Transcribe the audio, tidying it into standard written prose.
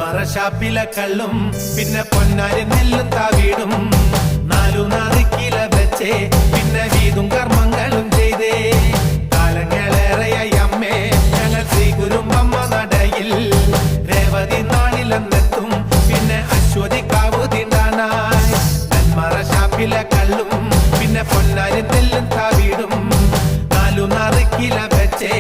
ഷാപ്പിലെ കള്ളും പിന്നെ പൊന്നാരി നെല്ലും താവീടും 4 കിലോ വെച്ചേ പിന്നെ വീതും കർമ്മങ്ങളും ചെയ്തേ കാലങ്ങളേറെയായി അമ്മേ ഞങ്ങൾ ശ്രീ കുരുമ്പമ്മ നടയിൽ രേവതി നാളിലെന്നെത്തും പിന്നെ അശ്വതി കാവു തീണ്ടാനായി ഷാപ്പിലെ കള്ളും പിന്നെ പൊന്നാരി നെല്ലും താവീടും 4 കിലോ വെച്ചേ